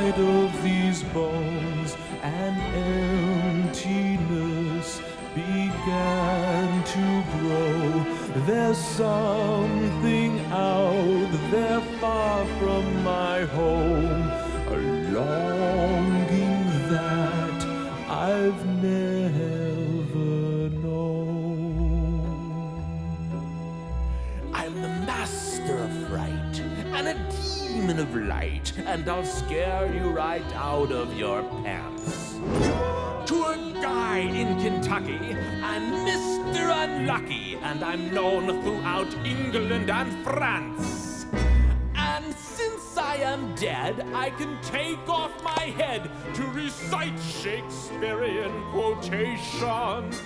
inside of these bones, an emptiness began to grow. There's something out there far from my home, a longing that I've never known. I'm the master of fright and a demon of light, and I'll scare you right out of your pants. Tour guy in Kentucky, I'm Mr. Unlucky, and I'm known throughout England and France. And since I am dead, I can take off my head to recite Shakespearean quotations.